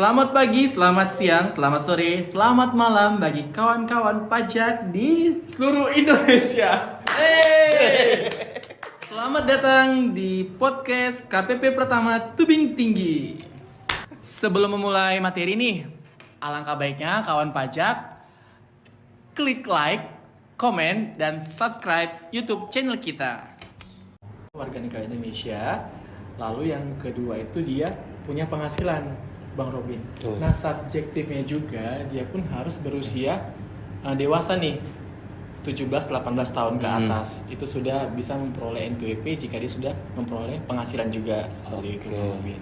Selamat pagi, selamat siang, selamat sore, selamat malam bagi kawan-kawan pajak di seluruh Indonesia. Hey! Selamat datang di podcast KPP pertama Tebing Tinggi. Sebelum memulai materi nih, alangkah baiknya kawan pajak klik like, komen, dan subscribe YouTube channel kita. Warga negara Indonesia, lalu yang kedua itu dia punya penghasilan. Bang Robin. Nah, subjektifnya juga dia pun harus berusia dewasa nih. 17-18 tahun ke atas. Itu sudah bisa memperoleh NPWP jika dia sudah memperoleh penghasilan juga seperti itu Bang Robin.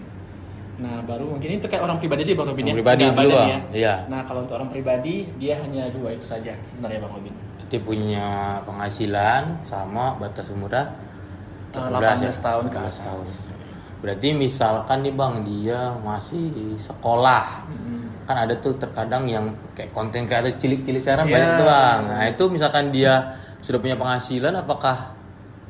Nah, baru mungkin ini terkait orang pribadi sih Bang Robin ya. Pribadi dulu ya. Iya. Nah, kalau untuk orang pribadi dia hanya 2 itu saja sebenarnya Bang Robin. Dia punya penghasilan sama batas umurnya 18 ya? tahun ke 18 atas. tahun. Berarti misalkan nih Bang, dia masih di sekolah. Kan ada tuh terkadang yang kayak konten kreator cilik-cilik sekarang banyak tuh Bang. Nah, itu misalkan dia sudah punya penghasilan, apakah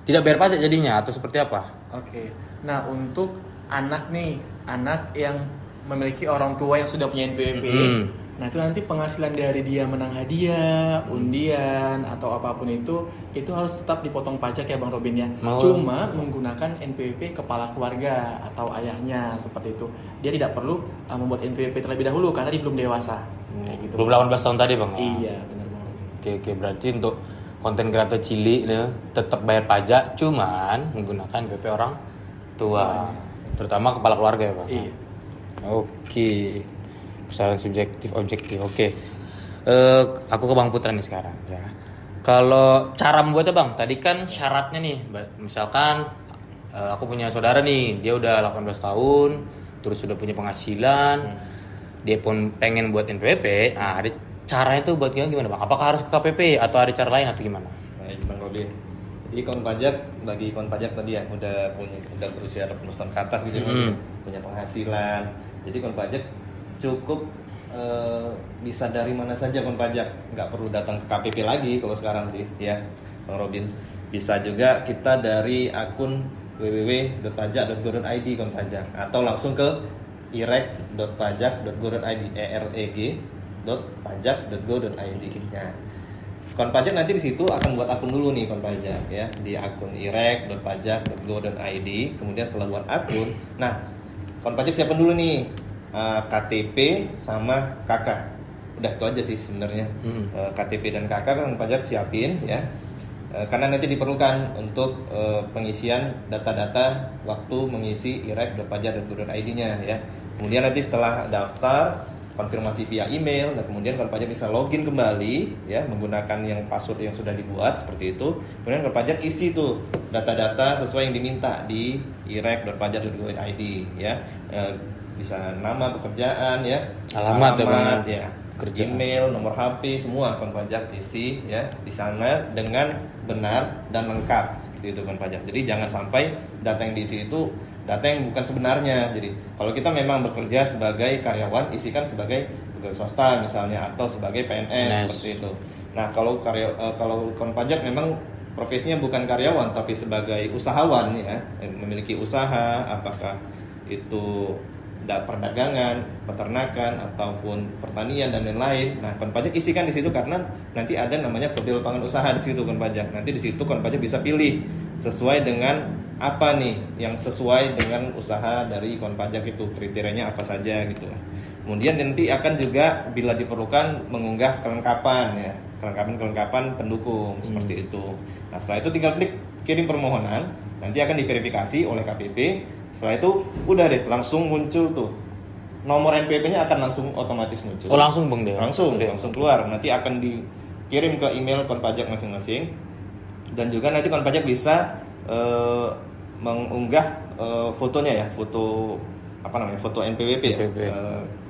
tidak bayar pajak jadinya atau seperti apa? Oke. Nah, untuk anak nih, anak yang memiliki orang tua yang sudah punya NPWP, nah itu nanti penghasilan dari dia menang hadiah, undian atau apapun itu harus tetap dipotong pajak ya Bang Robin ya. Cuma menggunakan NPWP kepala keluarga atau ayahnya seperti itu. Dia tidak perlu membuat NPWP terlebih dahulu karena dia belum dewasa. Kayak gitu. Belum 18 tahun tadi Bang? Iya, benar Bang. Oke, berarti untuk konten kreator cilik nih, tetap bayar pajak, cuman menggunakan NPWP orang tua. Terutama kepala keluarga ya Bang? Iya. Oke. Kesalahan subjektif objektif. Oke. Aku ke Bang Putra nih sekarang ya. Kalau cara membuatnya Bang, tadi kan syaratnya nih, misalkan aku punya saudara nih, dia udah 18 tahun, terus sudah punya penghasilan, dia pun pengen buat NPWP. Nah, ada caranya tuh buat gimana Bang? Apakah harus ke KPP atau ada cara lain atau gimana? Baik Bang Robin. Jadi kawan pajak, bagi kawan pajak tadi ya udah berusia 18 tahun ke atas gitu, punya penghasilan. Jadi kawan pajak cukup bisa dari mana saja kawan pajak, nggak perlu datang ke KPP lagi kalau sekarang sih ya Bang Robin. Bisa juga kita dari akun www.pajak.go.id kawan pajak, atau langsung ke irek.pajak.go.id, ereg.pajak.go.id. Nah, kawan pajak nanti di situ akan buat akun dulu nih kawan pajak ya, di akun irek.pajak.go.id. Kemudian setelah buat akun, nah kawan pajak siapkan dulu nih KTP sama KK. Udah itu aja sih sebenarnya. KTP dan KK kan pajak siapin ya. Karena nanti diperlukan untuk pengisian data-data waktu mengisi irek.pajak.go.id-nya ya. Kemudian nanti setelah daftar, konfirmasi via email, dan kemudian kawan pajak bisa login kembali ya menggunakan yang password yang sudah dibuat seperti itu. Kemudian kawan pajak isi tuh data-data sesuai yang diminta di irek.pajak.go.id ya. Bisa nama pekerjaan ya, alamat ya, kerja, email, nomor HP, semua kawan pajak isi ya di sana dengan benar dan lengkap seperti itu kawan pajak. Jadi jangan sampai data yang diisi itu data yang bukan sebenarnya. Jadi kalau kita memang bekerja sebagai karyawan, isikan sebagai pegawai swasta misalnya atau sebagai PNS seperti itu. Nah, kalau kawan pajak memang profesinya bukan karyawan tapi sebagai usahawan ya, memiliki usaha, apakah itu perdagangan, peternakan ataupun pertanian dan lain-lain. Nah, kawan pajak isikan di situ karena nanti ada namanya kode lapangan usaha di situ kawan pajak. Nanti di situ kawan pajak bisa pilih sesuai dengan apa nih yang sesuai dengan usaha dari kawan pajak itu, kriterianya apa saja gitu. Kemudian nanti akan juga bila diperlukan mengunggah kelengkapan ya, kelengkapan pendukung seperti itu. Nah, setelah itu tinggal klik kirim permohonan, nanti akan diverifikasi oleh KPP. Setelah itu udah deh langsung muncul tuh nomor NPWP-nya akan langsung otomatis muncul. Oh, langsung Bang dia. Langsung keluar. Nanti akan dikirim ke email kawan pajak masing-masing. Dan juga nanti kawan pajak bisa mengunggah fotonya ya, foto NPWP ya,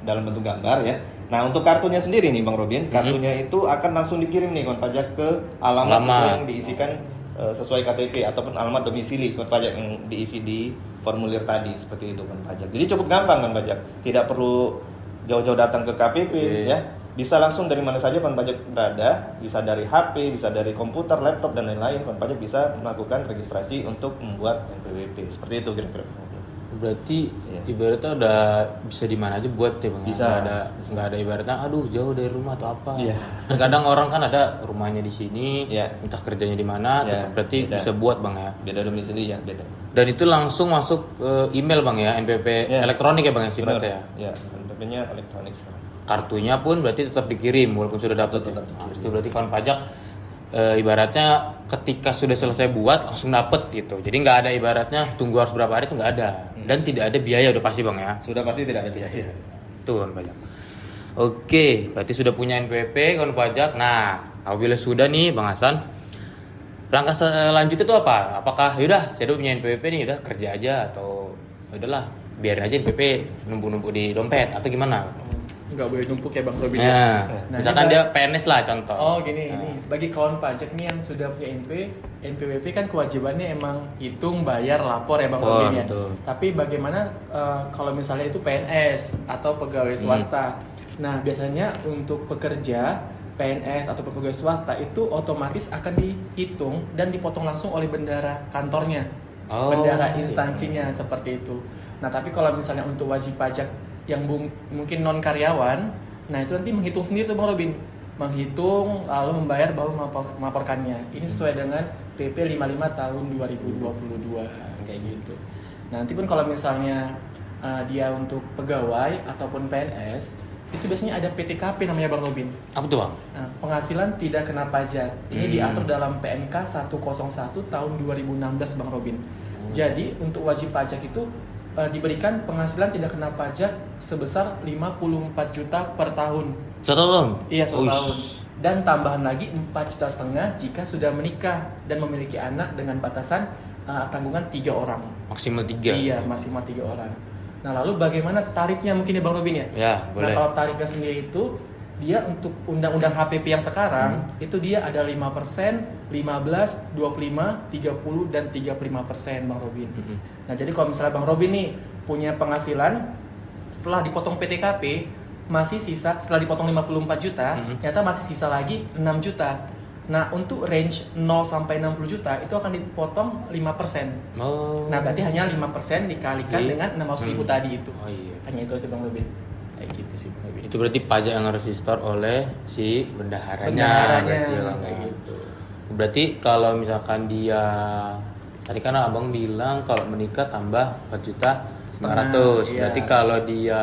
dalam bentuk gambar ya. Nah, untuk kartunya sendiri nih Bang Robin, kartunya itu akan langsung dikirim nih kawan pajak ke alamat sesuai yang diisikan sesuai KTP ataupun alamat domisili kawan pajak yang diisi di formulir tadi seperti itu kawan pajak. Jadi cukup gampang kawan pajak, tidak perlu jauh-jauh datang ke KPP ya. Bisa langsung dari mana saja kawan pajak berada, bisa dari HP, bisa dari komputer, laptop dan lain-lain. Kawan pajak bisa melakukan registrasi untuk membuat NPWP. Seperti itu kira-kira. Berarti Iya. ibaratnya udah bisa di mana aja buat ya bang. Bisa. Nggak ada ibaratnya aduh jauh dari rumah atau apa. Iya. Terkadang orang kan ada rumahnya di sini, Iya. entah kerjanya di mana, Iya, tetap berarti beda. bisa buat bang ya. Beda domisili ya, beda. Dan itu langsung masuk ke email bang ya, NPP Iya. elektronik ya bang ya sifatnya ya. Ya, NPP-nya elektronik sekarang. Kartunya pun berarti tetap dikirim walaupun sudah dapat. Tetap Nah, dikirim. itu berarti kawan pajak ibaratnya ketika sudah selesai buat langsung dapet gitu. Jadi nggak ada ibaratnya tunggu harus berapa hari itu nggak ada. Dan tidak ada biaya udah pasti bang ya. Sudah pasti tidak ada biaya. Itu kawan pajak. Oke, berarti sudah punya NPP kawan pajak. Nah, apabila sudah nih bang Hasan, langkah selanjutnya itu apa? Apakah yaudah saya udah punya NPP nih, udah kerja aja atau udahlah biarin aja NPP numpuk-numpuk di dompet atau gimana? Nggak boleh numpuk ya Bang Robin. Nah, Nah, misalkan ini dia PNS lah contoh. Oh gini, ini bagi kawan pajak nih yang sudah punya NPWP kan kewajibannya emang hitung, bayar, lapor ya Bang Oh, Robin ya. betul. Tapi bagaimana kalau misalnya itu PNS atau pegawai swasta? Nah biasanya untuk pekerja PNS atau pegawai swasta itu otomatis akan dihitung dan dipotong langsung oleh bendara kantornya, Oh. bendara instansinya seperti itu. Nah tapi kalau misalnya untuk wajib pajak yang mungkin non karyawan, nah itu nanti menghitung sendiri tuh Bang Robin, menghitung lalu membayar baru melaporkannya. Ini sesuai dengan PP 55 tahun 2022 kayak gitu. Nanti pun kalau misalnya dia untuk pegawai ataupun PNS itu biasanya ada PTKP namanya Bang Robin. Apa tuh bang? Nah, penghasilan tidak kena pajak. Ini diatur dalam PMK 101 tahun 2016 Bang Robin. Jadi untuk wajib pajak itu diberikan penghasilan tidak kena pajak sebesar 54 juta per tahun. 1 tahun? Iya, 1 Uish. tahun. Dan tambahan lagi 4,5 juta jika sudah menikah dan memiliki anak dengan batasan tanggungan 3 orang. Maksimal 3. Iya, maksimal 3 orang. Nah, lalu bagaimana tarifnya mungkin ya Bang Robin ya? Ya, boleh. Nah, kalau tarifnya sendiri itu dia untuk undang-undang HPP yang sekarang itu dia ada 5%, 15, 25, 30 dan 35% Bang Robin. Nah, jadi kalau misalnya Bang Robin nih punya penghasilan setelah dipotong PTKP masih sisa, setelah dipotong 54 juta, ternyata masih sisa lagi 6 juta. Nah, untuk range 0 sampai 60 juta itu akan dipotong 5%. Oh. Nah, berarti hanya 5% dikalikan dengan 600.000 tadi itu. Oh iya. Hanya itu sih Bang Robin. Kayak gitu sih Bang Robin. Itu berarti pajak yang harus di-store oleh si bendaharanya. Bendaharanya, Berarti ya, Bang. kayak gitu. Berarti kalau misalkan dia tadi kan abang bilang kalau menikah tambah 4 juta 500. Iya. Berarti kalau dia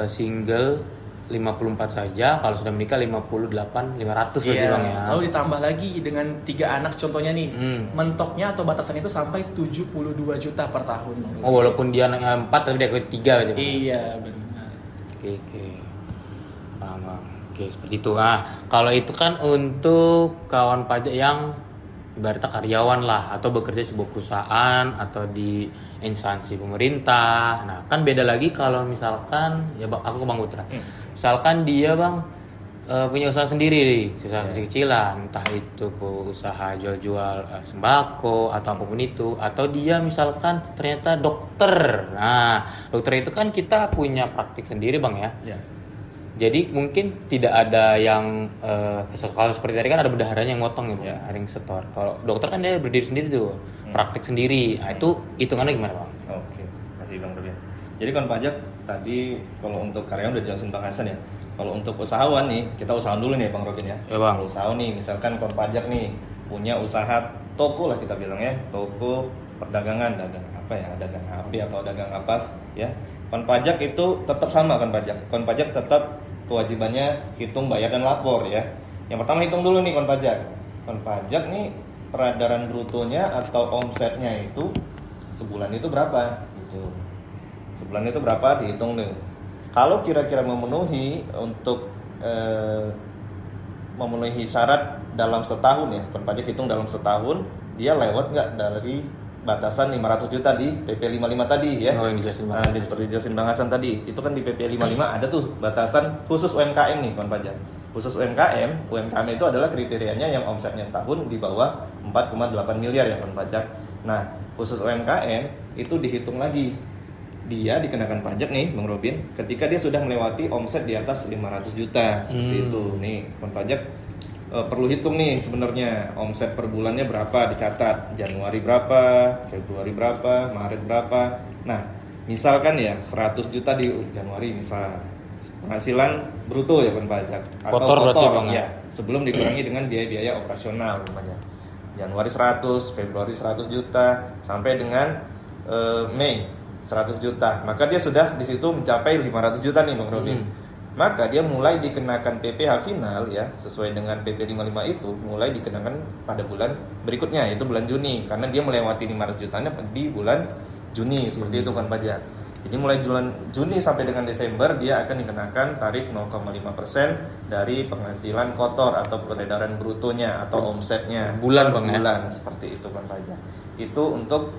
single 54 saja, kalau sudah menikah 58 500 berarti bang ya. Lalu ditambah lagi dengan 3 anak contohnya nih. Mentoknya atau batasan itu sampai 72 juta per tahun. Bang Robin. Oh walaupun dia anaknya 4 tapi dia ikut 3 berarti bang. Iya, benar. Oke. Paham bang. Oke seperti itu. Ah kalau itu kan untuk kawan pajak yang ibaratnya karyawan lah atau bekerja di sebuah perusahaan atau di instansi pemerintah. Nah kan beda lagi kalau misalkan ya bang, aku ke Bang Putra. Misalkan dia bang punya usaha sendiri nih, usaha kecil-kecilan, entah itu usaha jual-jual sembako atau apapun itu, atau dia misalkan ternyata dokter. Nah dokter itu kan kita punya praktik sendiri bang ya. Ya. Jadi mungkin tidak ada yang kalau seperti tadi kan ada bendaharanya yang motong ya, ada yang setor. Kalau dokter kan dia berdiri sendiri tuh, praktik sendiri. Nah, itu hitungannya gimana bang? Oke, masih Bang Rubian. Jadi kan pajak tadi kalau untuk karyawan udah jelasin Bang Hasan ya. Kalau untuk usahawan nih, kita usahawan dulu nih Bang Robin ya. Ya, Bang. Kalau usahawan nih, misalkan kon pajak nih punya usaha toko lah kita bilang ya, toko perdagangan, dagang apa ya, dagang HP atau dagang apa ya. Kon pajak itu tetap sama kan pajak. Kon pajak tetap kewajibannya hitung, bayar dan lapor ya. Yang pertama hitung dulu nih kon pajak. Kon pajak nih peredaran brutonya atau omsetnya itu sebulan itu berapa gitu. Sebulan itu berapa dihitung nih. Kalau kira-kira memenuhi untuk memenuhi syarat dalam setahun ya, kon pajak hitung dalam setahun dia lewat nggak dari batasan 500 juta di PP 55 tadi ya. Oh, yang dijelasin Bang. Nah, seperti dijelasin Bang Hasan tadi, itu kan di PP 55 ada tuh batasan khusus UMKM nih kon pajak. Khusus UMKM itu adalah kriterianya yang omsetnya setahun di bawah 4,8 miliar ya kon pajak. Nah, khusus UMKM itu dihitung lagi. Dia dikenakan pajak nih Bang Robin ketika dia sudah melewati omset di atas 500 juta seperti itu. Nih, kon pajak perlu hitung nih sebenarnya omset per bulannya berapa dicatat, Januari berapa, Februari berapa, Maret berapa. Nah, misalkan ya 100 juta di Januari misal penghasilan bruto ya kan pajak atau Kotor berarti, Bang, ya sebelum dikurangi dengan biaya-biaya operasional pajak. Januari 100, Februari 100 juta sampai dengan Mei 100 juta. Maka dia sudah di situ mencapai 500 juta nih Bang Robin. Maka dia mulai dikenakan PPh final ya sesuai dengan PP 55 itu mulai dikenakan pada bulan berikutnya yaitu bulan Juni karena dia melewati 500 jutanya di bulan Juni seperti itu kan pajak. Jadi mulai bulan Juni sampai dengan Desember dia akan dikenakan tarif 0,5% dari penghasilan kotor atau peredaran brutonya atau omsetnya Bulan, per Bang, ya? bulan seperti itu kan pajak. Itu untuk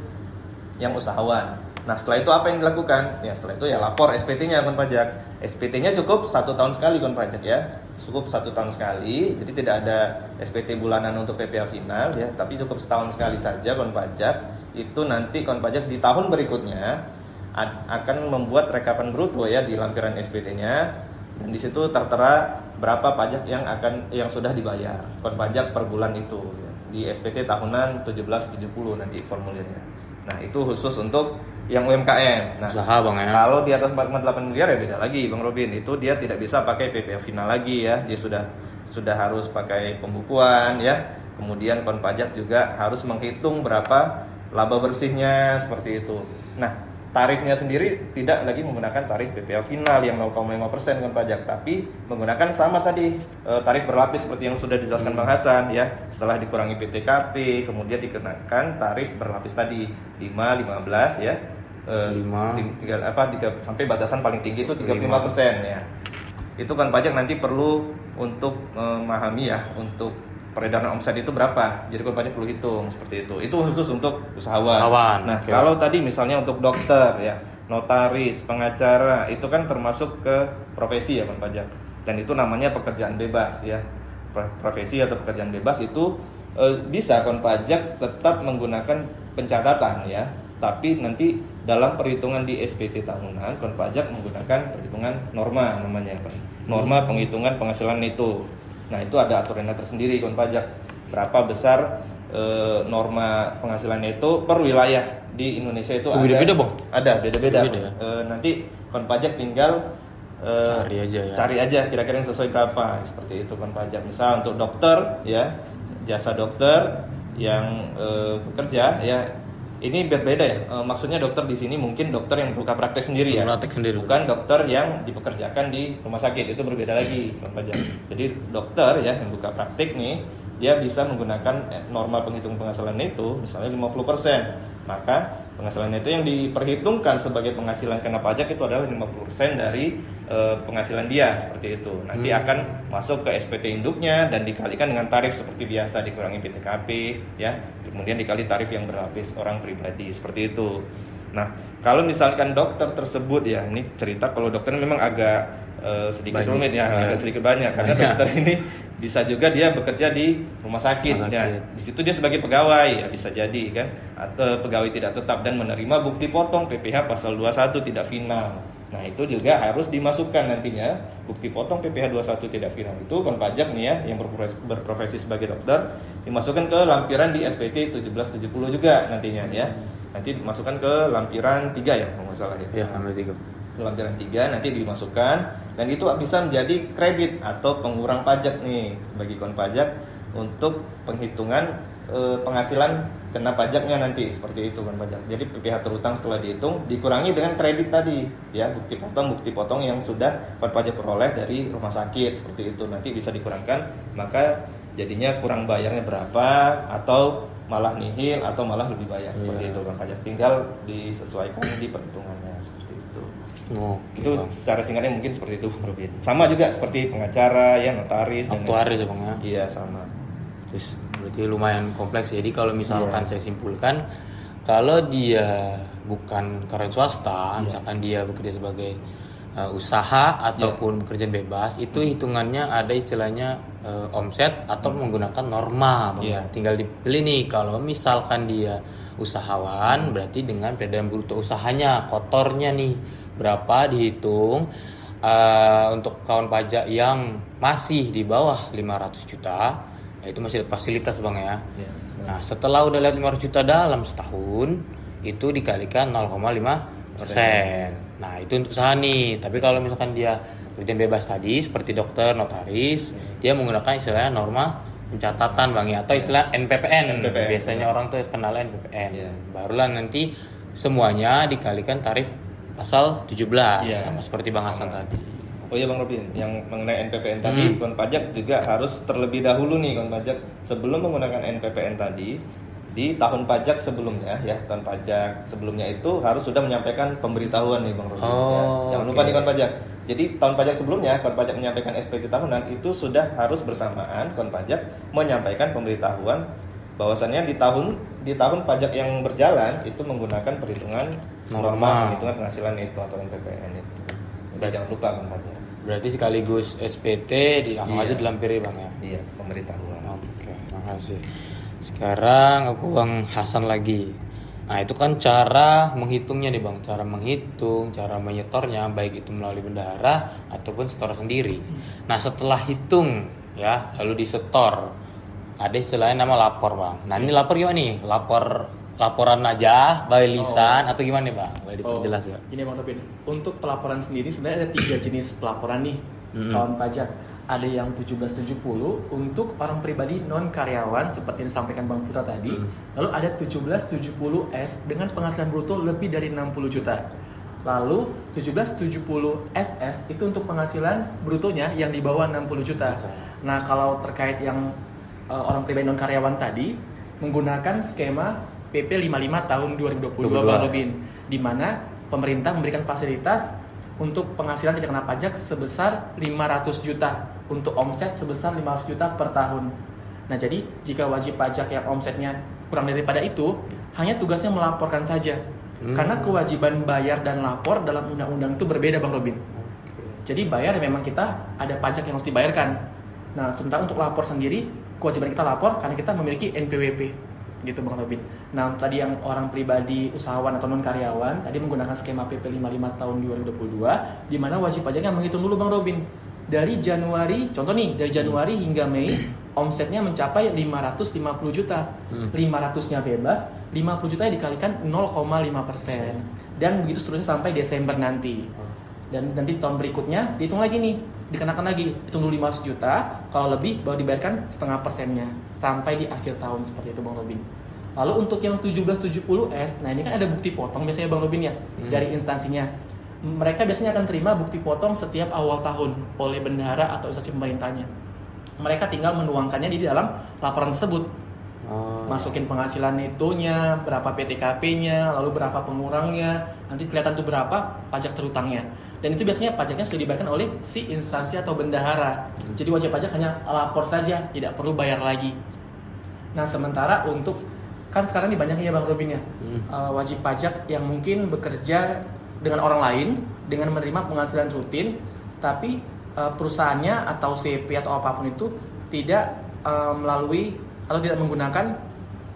yang usahawan. Nah setelah itu apa yang dilakukan? Ya setelah itu ya lapor SPT-nya kan pajak. SPT-nya cukup 1 tahun sekali kan pajak ya. Cukup 1 tahun sekali. Jadi tidak ada SPT bulanan untuk PPh final ya, tapi cukup setahun sekali saja kon pajak. Itu nanti kon pajak di tahun berikutnya akan membuat rekapan bruto ya di lampiran SPT-nya dan di situ tertera berapa pajak yang sudah dibayar kon pajak per bulan itu ya. Di SPT tahunan 1770 nanti formulirnya. Nah, itu khusus untuk yang UMKM. Nah, Usaha, Bang, ya. kalau di atas 4,8 miliar ya beda lagi Bang Robin. Itu dia tidak bisa pakai PPh final lagi ya. Dia sudah harus pakai pembukuan ya. Kemudian kon pajak juga harus menghitung berapa laba bersihnya seperti itu. Nah, tarifnya sendiri tidak lagi menggunakan tarif PPh final yang 0,5% kon pajak, tapi menggunakan sama tadi tarif berlapis seperti yang sudah dijelaskan Bang Hasan ya. Setelah dikurangi PTKP, kemudian dikenakan tarif berlapis tadi 5, 15 ya. 3 sampai batasan paling tinggi itu 35% ya. Itu kan pajak nanti perlu untuk memahami ya untuk peredaran omset itu berapa. Jadi kon pajak perlu hitung seperti itu. Itu khusus untuk usahawan. Nah, kalau tadi misalnya untuk dokter ya, notaris, pengacara itu kan termasuk ke profesi ya kon pajak. Dan itu namanya pekerjaan bebas ya. Profesi atau pekerjaan bebas itu bisa kon pajak tetap menggunakan pencatatan ya. Tapi nanti dalam perhitungan di SPT tahunan kon pajak menggunakan perhitungan norma namanya kan. Norma penghitungan penghasilan itu. Nah, itu ada aturannya tersendiri kon pajak. Berapa besar norma penghasilannya itu per wilayah di Indonesia itu beda-beda, Bang. Ada beda-beda. Beda-beda, ya? Nanti kon pajak tinggal cari aja kira-kira yang sesuai berapa seperti itu kon pajak. Misal untuk dokter ya, jasa dokter yang bekerja ya. Ini berbeda ya. Maksudnya dokter di sini mungkin dokter yang buka praktek sendiri ya. Bukan dokter yang dipekerjakan di rumah sakit, itu berbeda lagi kon pajak. Jadi dokter ya yang buka praktek nih, dia bisa menggunakan norma penghitung penghasilan itu misalnya 50%. Maka penghasilan itu yang diperhitungkan sebagai penghasilan kena pajak itu adalah 50% dari penghasilan dia seperti itu. Nanti akan masuk ke SPT induknya dan dikalikan dengan tarif seperti biasa, dikurangi PTKP ya. Kemudian dikali tarif yang berlapis orang pribadi seperti itu. Nah, kalau misalkan dokter tersebut ya, ini cerita kalau dokter memang agak sedikit rumit ya, agak sedikit banyak karena dokter ini bisa juga dia bekerja di rumah sakit ya. Di situ dia sebagai pegawai ya bisa jadi kan, atau pegawai tidak tetap dan menerima bukti potong PPh pasal 21 tidak final. Nah, itu juga harus dimasukkan nantinya bukti potong PPh 21 tidak final itu kon pajak nih ya yang berprofesi sebagai dokter dimasukkan ke lampiran di SPT 1770 juga nantinya ya. Nanti dimasukkan ke lampiran 3 ya kalau nggak salah ya. Ya, lampiran 3. Lampiran 3 nanti dimasukkan dan itu bisa menjadi kredit atau pengurang pajak nih bagi kon pajak untuk penghitungan penghasilan kena pajaknya nanti seperti itu kon pajak. Jadi PPh terutang setelah dihitung dikurangi dengan kredit tadi ya, bukti potong yang sudah kon pajak peroleh dari rumah sakit seperti itu nanti bisa dikurangkan, maka jadinya kurang bayarnya berapa atau malah nihil atau malah lebih bayar seperti itu kon pajak, tinggal disesuaikan di perhitungannya seperti itu. Itu secara singkatnya mungkin seperti itu Robin. Sama juga seperti pengacara ya, notaris dan aktuaris ya Bang ya. Iya sama. Terus berarti lumayan kompleks. Jadi kalau misalkan saya simpulkan, kalau dia bukan karyawan swasta, misalkan dia bekerja sebagai usaha ataupun pekerjaan bebas, itu hitungannya ada istilahnya omset atau menggunakan norma Bang. Tinggal dipilih nih. Kalau misalkan dia usahawan, berarti dengan peredaran bruto usahanya, kotornya nih berapa dihitung. Untuk kawan pajak yang masih di bawah 500 juta, itu masih ada fasilitas Bang ya. Nah, setelah udah lihat 500 juta dalam setahun, itu dikalikan 0,5%. Nah, itu untuk usaha nih. Tapi kalau misalkan dia kerjaan bebas tadi seperti dokter, notaris, dia menggunakan istilahnya norma pencatatan Bang ya, atau istilah NPPN. Biasanya orang tuh kenal NPPN. Iya. Barulah nanti semuanya dikalikan tarif pasal 17 Iya. sama seperti Bang Hasan tadi. Oh iya Bang Robin, yang mengenai NPPN tadi, kawan pajak juga harus terlebih dahulu nih kawan pajak sebelum menggunakan NPPN tadi di tahun pajak sebelumnya ya, tahun pajak sebelumnya itu harus sudah menyampaikan pemberitahuan nih Bang Robin. Ya. Jangan lupa nih kawan pajak. Jadi tahun pajak sebelumnya kawan pajak menyampaikan SPT tahunan itu sudah harus bersamaan kawan pajak menyampaikan pemberitahuan bahwasannya di tahun pajak yang berjalan itu menggunakan perhitungan norma perhitungan penghasilan itu atau NPPN itu. Jadi jangan lupa kawan pajak. Berarti sekaligus SPT langsung aja dilampiri Bang ya. Iya, pemberitahuan. Oke, makasih. Sekarang aku Bang Hasan lagi. Nah, itu kan cara menghitungnya nih Bang, cara menghitung, cara menyetornya baik itu melalui bendahara ataupun setor sendiri. Nah, setelah hitung ya, lalu disetor. Ada istilahnya nama lapor Bang. Nah, ini lapor gimana nih? Laporan aja, by lisan atau gimana nih Bang? Boleh diperjelas ya. Ini Bang Robin, untuk pelaporan sendiri sebenarnya ada 3 jenis pelaporan nih kawan pajak. Ada yang 1770 untuk orang pribadi non karyawan seperti yang disampaikan Bang Putra tadi. Lalu ada 1770S dengan penghasilan bruto lebih dari 60 juta. Lalu 1770SS itu untuk penghasilan brutonya yang di bawah 60 juta. Nah, kalau terkait yang orang pribadi non karyawan tadi menggunakan skema PP 55 tahun 2022 Bang Robin, di mana pemerintah memberikan fasilitas untuk penghasilan tidak kena pajak sebesar 500 juta untuk omset sebesar 500 juta per tahun. Nah, jadi jika wajib pajak yang omsetnya kurang daripada itu, hanya tugasnya melaporkan saja. Karena kewajiban bayar dan lapor dalam undang-undang itu berbeda Bang Robin. Jadi bayar memang kita ada pajak yang harus dibayarkan. Nah, sementara untuk lapor sendiri, kewajiban kita lapor karena kita memiliki NPWP. Gitu Bang Robin. Nah, tadi yang orang pribadi, usahawan atau non karyawan tadi menggunakan skema PP 55 tahun 2022 di mana wajib pajaknya menghitung dulu Bang Robin. Dari Januari, contoh nih, dari Januari hingga Mei omsetnya mencapai 550 juta. 500-nya bebas, 50 juta dikalikan 0,5%. Dan begitu seterusnya sampai Desember nanti. Dan nanti tahun berikutnya dihitung lagi nih, dikenakan lagi, hitung dulu 500 juta, kalau lebih baru dibayarkan setengah persennya sampai di akhir tahun seperti itu Bang Robin. Lalu untuk yang 1770S, nah ini kan ada bukti potong biasanya Bang Robin ya dari instansinya. Mereka biasanya akan terima bukti potong setiap awal tahun oleh bendahara atau instansi pemerintahnya. Mereka tinggal menuangkannya di dalam laporan tersebut. Masukin penghasilan netonya, berapa PTKP-nya, lalu berapa pengurangnya, nanti kelihatan tuh berapa pajak terutangnya. Dan itu biasanya pajaknya sudah dibayarkan oleh si instansi atau bendahara. Jadi wajib pajak hanya lapor saja, tidak perlu bayar lagi. Nah, sementara untuk kan sekarang ini banyak ya Bang Robin ya, wajib pajak yang mungkin bekerja dengan orang lain dengan menerima penghasilan rutin, tapi perusahaannya atau CP atau apapun itu tidak melalui atau tidak menggunakan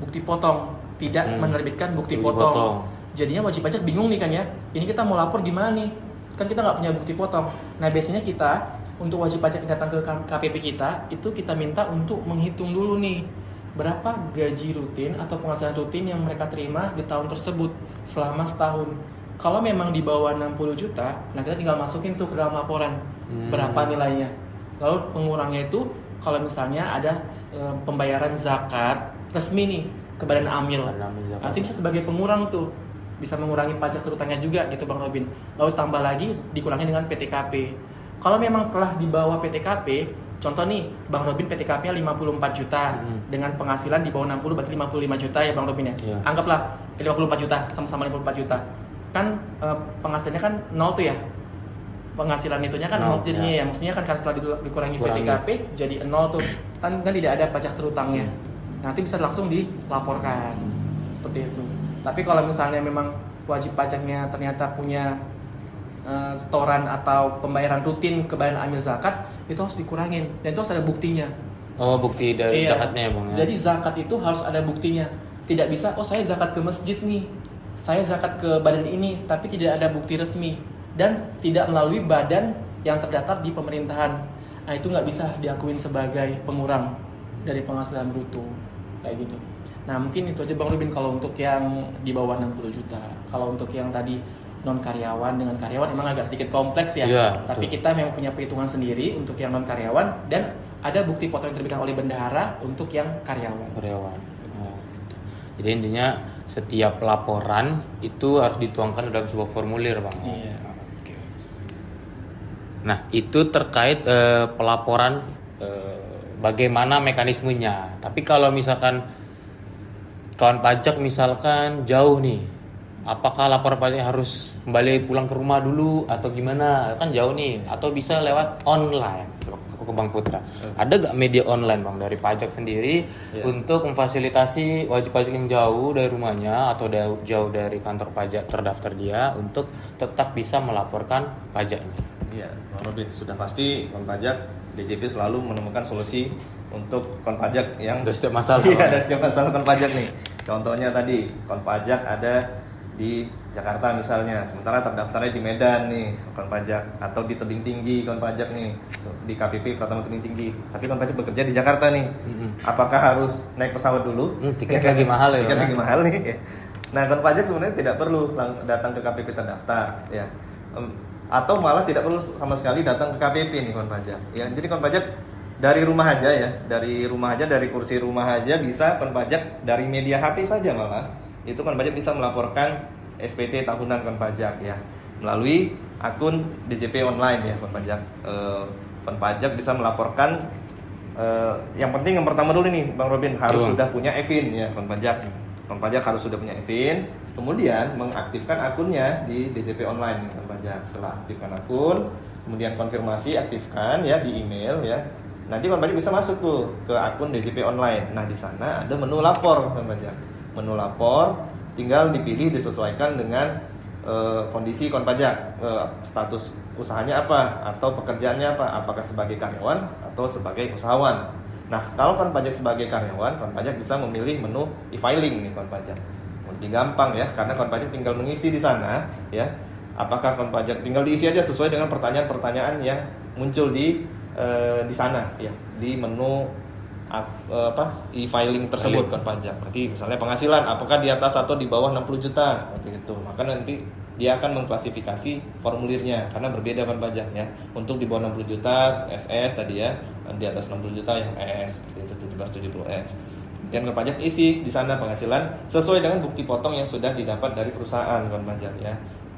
bukti potong, tidak menerbitkan bukti potong. Jadinya wajib pajak bingung nih kan ya, ini kita mau lapor gimana nih? Kan kita nggak punya bukti potong. Nah, biasanya kita untuk wajib pajak yang datang ke KPP kita itu kita minta untuk menghitung dulu nih berapa gaji rutin atau penghasilan rutin yang mereka terima di tahun tersebut selama setahun. Kalau memang di bawah 60 juta, nah kita tinggal masukin tuh ke dalam laporan berapa nilainya. Lalu pengurangnya itu kalau misalnya ada pembayaran zakat resmi nih ke Badan Amil, nanti bisa sebagai pengurang tuh, bisa mengurangi pajak terutangnya juga gitu Bang Robin. Lalu tambah lagi dikurangi dengan PTKP. Kalau memang telah di bawah PTKP, contoh nih Bang Robin PTKP-nya 54 juta dengan penghasilan di bawah 60 berarti 55 juta ya Bang Robin ya. Anggaplah 54 juta sama-sama 54 juta. Kan penghasilannya kan 0 tuh ya. Penghasilan itunya kan 0 jadinya ya. Maksudnya kan karena setelah dikurangi PTKP jadi 0 tuh. Kan tidak ada pajak terutangnya. Nanti bisa langsung dilaporkan. Seperti itu. Tapi kalau misalnya memang wajib pajaknya ternyata punya setoran atau pembayaran rutin ke Badan Amil Zakat, itu harus dikurangin dan itu harus ada buktinya. Oh, bukti dari zakatnya ya Bang ya. Jadi zakat itu harus ada buktinya. Tidak bisa, oh saya zakat ke masjid nih, saya zakat ke badan ini, tapi tidak ada bukti resmi dan tidak melalui badan yang terdaftar di pemerintahan. Nah, itu nggak bisa diakuin sebagai pengurang dari penghasilan bruto kayak gitu. Nah mungkin itu aja Bang Rubin kalau untuk yang di bawah 60 juta. Kalau untuk yang tadi non karyawan dengan karyawan emang agak sedikit kompleks ya. Iya, Tapi betul. kita memang punya perhitungan sendiri untuk yang non karyawan dan ada bukti foto yang terbitkan oleh bendahara untuk yang karyawan. Karyawan. Oh, gitu. Jadi intinya setiap laporan itu harus dituangkan dalam sebuah formulir, Bang. Iya. Oke. Nah, itu terkait pelaporan bagaimana mekanismenya. Tapi kalau misalkan kawan pajak misalkan jauh nih, apakah lapor pajak harus kembali pulang ke rumah dulu atau gimana? Kan jauh nih, atau bisa lewat online. Aku ke Bang Putra. Ada gak media online Bang dari pajak sendiri untuk memfasilitasi wajib pajak yang jauh dari rumahnya atau jauh dari kantor pajak terdaftar dia untuk tetap bisa melaporkan pajaknya? Iya, Bang Robin, sudah pasti kon pajak DJP selalu menemukan solusi untuk kon pajak yang Dari setiap masalah. Iya, dari setiap masalah kon pajak nih. Contohnya tadi, kon pajak ada di Jakarta misalnya, sementara terdaftarnya di Medan nih, kon pajak, atau di Tebing Tinggi kon pajak nih, di KPP Pratama Tebing Tinggi. Tapi kon pajak bekerja di Jakarta nih. Apakah harus naik pesawat dulu? Tiket lagi mahal ya. Tiket Bang? lagi mahal nih. Nah, kon pajak sebenarnya tidak perlu datang ke KPP terdaftar, ya. Atau malah tidak perlu sama sekali datang ke KPP nih kon pajak. Ya, jadi kon pajak dari rumah aja ya, dari kursi rumah aja bisa kon pajak dari media HP saja malah. Itu kon pajak bisa melaporkan SPT tahunan kon pajak ya melalui akun DJP online ya kon pajak. Kon pajak bisa melaporkan yang penting yang pertama dulu nih Bang Robin harus sudah punya EVIN ya kon pajak. Kon pajak harus sudah punya EVIN, kemudian mengaktifkan akunnya di DJP online nih kon pajak. Setelah aktifkan akun, kemudian konfirmasi aktifkan ya di email ya. Nanti kon pajak bisa masuk tuh ke akun DJP online. Nah, di sana ada menu lapor kon pajak. Menu lapor tinggal dipilih disesuaikan dengan kondisi kon pajak, status usahanya apa atau pekerjaannya apa, apakah sebagai karyawan atau sebagai usahawan. Nah, kalau kon pajak sebagai karyawan, kon pajak bisa memilih menu e-filing nih kon pajak. Lebih gampang ya, karena kon pajak tinggal mengisi di sana ya. Apakah kon pajak tinggal diisi aja sesuai dengan pertanyaan-pertanyaan yang muncul di sana ya, di menu e-filing tersebut kon pajak. Berarti misalnya penghasilan apakah di atas atau di bawah 60 juta seperti itu. Maka nanti dia akan mengklasifikasi formulirnya karena berbeda kon pajak ya. Untuk di bawah 60 juta SS tadi ya, di atas 60 juta yang ES seperti itu 1770S. Dan kon pajak isi di sana penghasilan sesuai dengan bukti potong yang sudah didapat dari perusahaan kon pajak ya.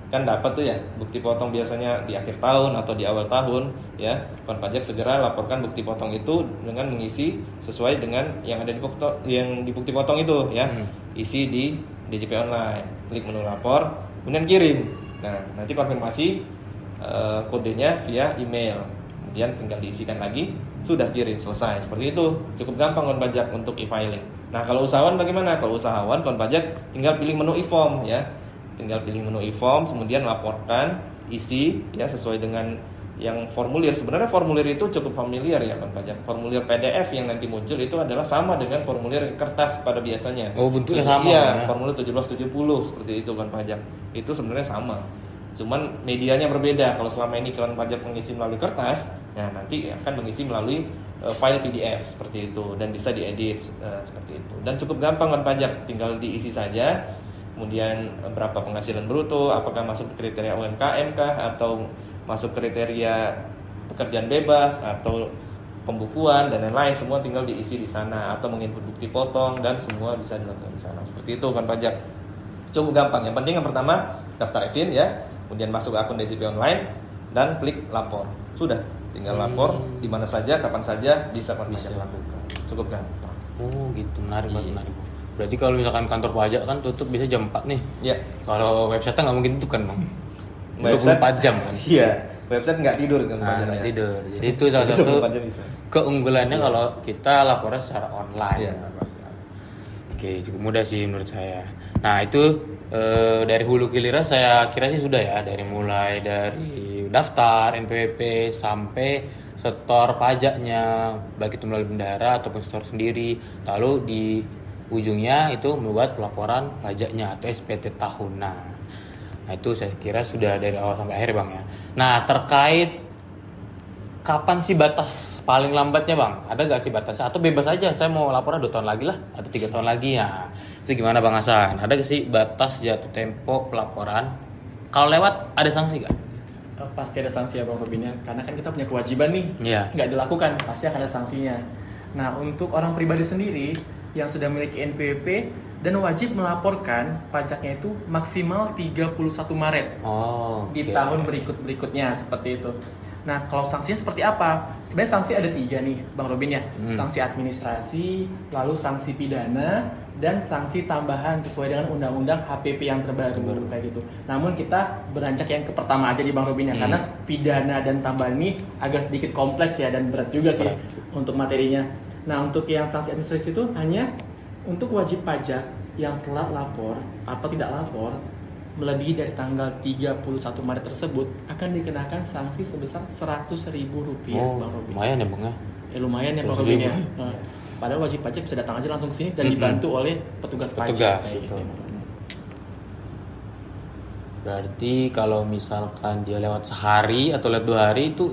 Kan dapat tuh ya bukti potong biasanya di akhir tahun atau di awal tahun ya. Kon pajak segera laporkan bukti potong itu dengan mengisi sesuai dengan yang ada di bukti potong itu ya. Isi di DJP online, klik menu lapor, kemudian kirim. Nah, nanti konfirmasi kodenya via email. Kemudian tinggal diisikan lagi, sudah kirim, selesai. Seperti itu, cukup gampang kon pajak untuk e-filing. Nah, kalau usahawan bagaimana? Kalau usahawan kon pajak tinggal pilih menu e-form ya. Tinggal pilih menu e-form, kemudian laporkan, isi ya sesuai dengan yang formulir. Sebenarnya formulir itu cukup familiar ya kon pajak. Formulir PDF yang nanti muncul itu adalah sama dengan formulir kertas pada biasanya. Oh, bentuknya sama. Iya, formulir 1770 seperti itu kon pajak. Itu sebenarnya sama. Cuman medianya berbeda. Kalau selama ini kon pajak mengisi melalui kertas, ya nanti akan mengisi melalui file PDF seperti itu dan bisa diedit seperti itu. Dan cukup gampang kon pajak, tinggal diisi saja. Kemudian berapa penghasilan bruto, apakah masuk kriteria UMKM kah atau masuk kriteria pekerjaan bebas atau pembukuan dan lain-lain, semua tinggal diisi di sana atau menginput bukti potong dan semua bisa dilakukan di sana. Seperti itu kan pajak. Cukup gampang. Yang penting yang pertama daftar EVIN ya, kemudian masuk ke akun DJP online dan klik lapor. Sudah, tinggal lapor di mana saja, kapan saja bisa kon pajak lakukan. Cukup gampang. Oh, gitu. Menarik banget, menarik. Berarti kalau misalkan kantor pajak kan tutup bisa jam 4 nih. Iya. Kalau website nggak mungkin tutup kan, Bang? Website 24 jam kan. Iya, website nggak tidur kan Nah, pajaknya. nggak tidur. Jadi itu salah satu 24 jam bisa. keunggulannya kalau kita lapornya secara online. Iya. Oke, cukup mudah sih menurut saya. Nah, itu dari hulu ke hilir saya kira sih sudah ya, dari mulai dari daftar NPWP sampai setor pajaknya, baik itu melalui bendahara ataupun setor sendiri. Lalu di ujungnya itu membuat pelaporan pajaknya atau SPT tahunan. Nah, itu saya kira sudah dari awal sampai akhir, Bang ya. Nah, terkait kapan sih batas paling lambatnya bang? Ada nggak sih batasnya? Atau bebas aja, saya mau laporan 2 tahun lagi lah, atau 3 tahun lagi ya? Itu gimana bang Hasan? Ada nggak sih batas jatuh tempo pelaporan? Kalau lewat ada sanksi nggak? Pasti ada sanksi ya Bang Robin ya, karena kan kita punya kewajiban nih, Iya. nggak dilakukan pasti akan ada sanksinya. Nah untuk orang pribadi sendiri yang sudah memiliki NPWP dan wajib melaporkan pajaknya itu maksimal 31 Maret Oh, di oke. tahun berikutnya seperti itu. Nah kalau sanksinya seperti apa? Sebenarnya sanksi ada 3 nih Bang Robin ya, sanksi administrasi, lalu sanksi pidana, dan sanksi tambahan sesuai dengan undang-undang HPP yang terbaru kayak gitu. Namun kita beranjak yang ke pertama aja di Bang Robin ya, karena pidana dan tambahan ini agak sedikit kompleks ya dan berat juga sih untuk materinya. Nah untuk yang sanksi administrasi itu hanya untuk wajib pajak yang telat lapor atau tidak lapor melebihi dari tanggal 31 Maret tersebut akan dikenakan sanksi sebesar Rp100.000 Bang Robin. Lumayan ya bang ya. Lumayan ya Bang 100.000. Robin ya. Nah, padahal wajib pajak bisa datang aja langsung ke sini dan dibantu oleh petugas pajak Petugas, kayak gitu. betul. Berarti kalau misalkan dia lewat sehari atau lewat 2 hari itu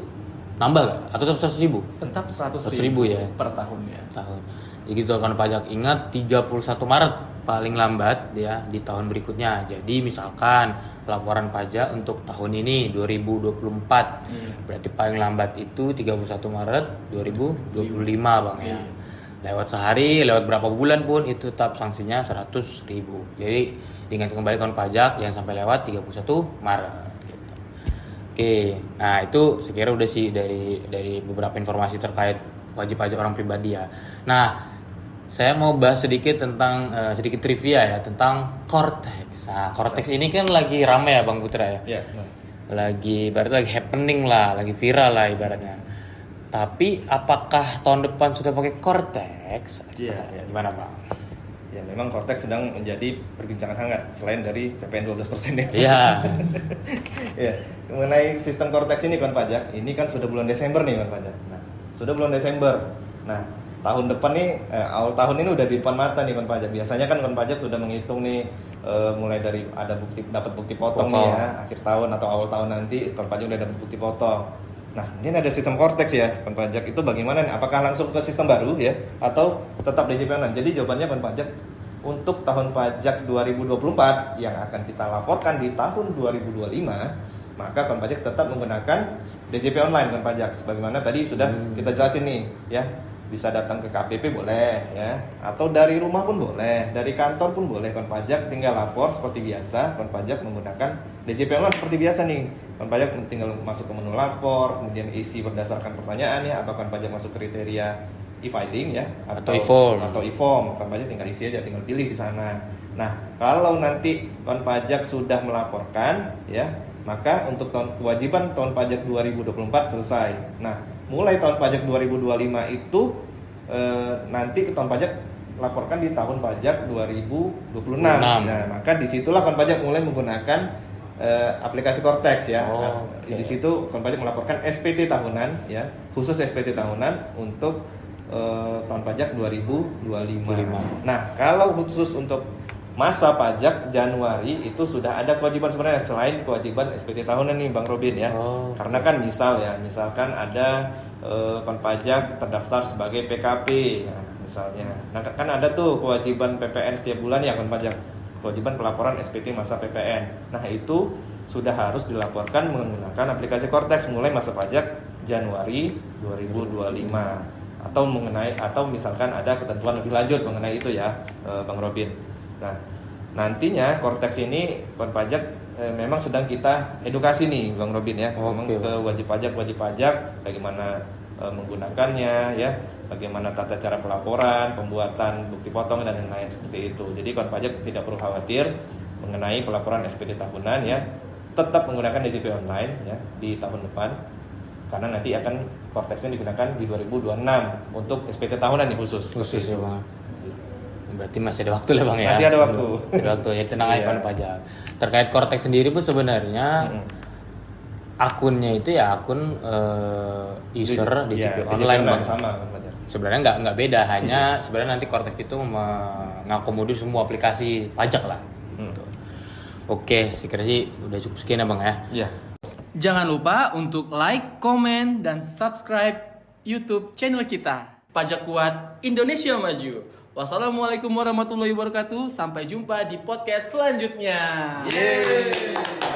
nambah nggak? Atau tetap 100.000 Tetap 100.000 ya per tahun ya. tahun? Jadi gitu kan pajak, ingat 31 Maret paling lambat ya di tahun berikutnya. Jadi misalkan laporan pajak untuk tahun ini 2024 berarti paling lambat itu 31 Maret 2025 bang ya. Lewat sehari, lewat berapa bulan pun itu tetap sanksinya 100.000. Jadi diingat kembali kawan pajak yang sampai lewat 31 Maret. Gitu. Oke, nah itu saya kira udah sih dari beberapa informasi terkait wajib pajak orang pribadi ya. Nah, saya mau bahas sedikit tentang sedikit trivia ya tentang Cortex. Nah, Cortex ini kan lagi ramai ya Bang Putra ya. Iya. Lagi ibaratnya lagi happening lah, lagi viral lah ibaratnya. Tapi apakah tahun depan sudah pakai Cortex? Iya. Gimana Bang? Ya, memang Cortex sedang menjadi perbincangan hangat selain dari PPN 12% ya. Iya. Ya, mengenai sistem Cortex ini kan pajak, ini kan sudah bulan Desember nih kan pajak. Nah, sudah bulan Desember. Nah, tahun depan nih awal tahun ini udah di depan mata nih kan pajak. Biasanya kan pajak sudah menghitung nih mulai dari ada dapat bukti potong nih ya, akhir tahun atau awal tahun nanti kan pajak udah dapat bukti potong. Nah, ini ada sistem Cortex ya, kan pajak itu bagaimana nih? Apakah langsung ke sistem baru ya atau tetap DJP online? Jadi jawabannya kan pajak untuk tahun pajak 2024 yang akan kita laporkan di tahun 2025, maka kan pajak tetap menggunakan DJP online kan pajak. Sebagaimana tadi sudah kita jelasin nih ya. Bisa datang ke KPP boleh ya, atau dari rumah pun boleh, dari kantor pun boleh. Kon pajak tinggal lapor seperti biasa. Kon pajak menggunakan DJP online seperti biasa nih. Kon pajak tinggal masuk ke menu lapor, kemudian isi berdasarkan pertanyaan ya, apakah kon pajak masuk kriteria e-filing ya Atau e-form. atau e-form. Kon pajak tinggal isi aja, tinggal pilih di sana. Nah, kalau nanti kon pajak sudah melaporkan ya, maka untuk kewajiban tahun pajak 2024 selesai. Nah, mulai tahun pajak 2025 itu nanti tahun pajak laporkan di tahun pajak 2026. Nah, maka disitulah kon pajak mulai menggunakan aplikasi Cortex ya. Di situ kon pajak melaporkan SPT tahunan ya, khusus SPT tahunan untuk tahun pajak 2025. Nah, kalau khusus untuk masa pajak Januari itu sudah ada kewajiban sebenarnya selain kewajiban SPT tahunan nih Bang Robin ya. Karena kan misalkan ada kon pajak terdaftar sebagai PKP ya, misalnya. Nah, kan ada tuh kewajiban PPN setiap bulan ya kon pajak. Kewajiban pelaporan SPT masa PPN. Nah, itu sudah harus dilaporkan menggunakan aplikasi Cortex mulai masa pajak Januari 2025. Atau misalkan ada ketentuan lebih lanjut mengenai itu ya Bang Robin. Nah, nantinya Cortex ini kon pajak memang sedang kita edukasi nih Bang Robin ya. Memang ke wajib pajak bagaimana menggunakannya ya, bagaimana tata cara pelaporan, pembuatan bukti potong dan lain-lain seperti itu. Jadi kon pajak tidak perlu khawatir mengenai pelaporan SPT tahunan ya. Tetap menggunakan DJP online ya di tahun depan. Karena nanti akan Cortex-nya digunakan di 2026 untuk SPT tahunan nih khusus ya Bang. Berarti masih ada waktu lah Bang ya. Masih ada waktu. Ada waktu ya, tenang aja kawan pajak. Terkait Cortex sendiri pun sebenarnya akunnya itu ya akun user DJP online Bang. Sama kan pajak. Sebenarnya nggak beda, hanya sebenarnya nanti Cortex itu mengakomodir semua aplikasi pajak lah. Oke, saya kira sih udah cukup sekian ya Bang ya. Iya. Jangan lupa untuk like, komen, dan subscribe YouTube channel kita. Pajak Kuat Indonesia Maju. Wassalamualaikum warahmatullahi wabarakatuh. Sampai jumpa di podcast selanjutnya. Yeay.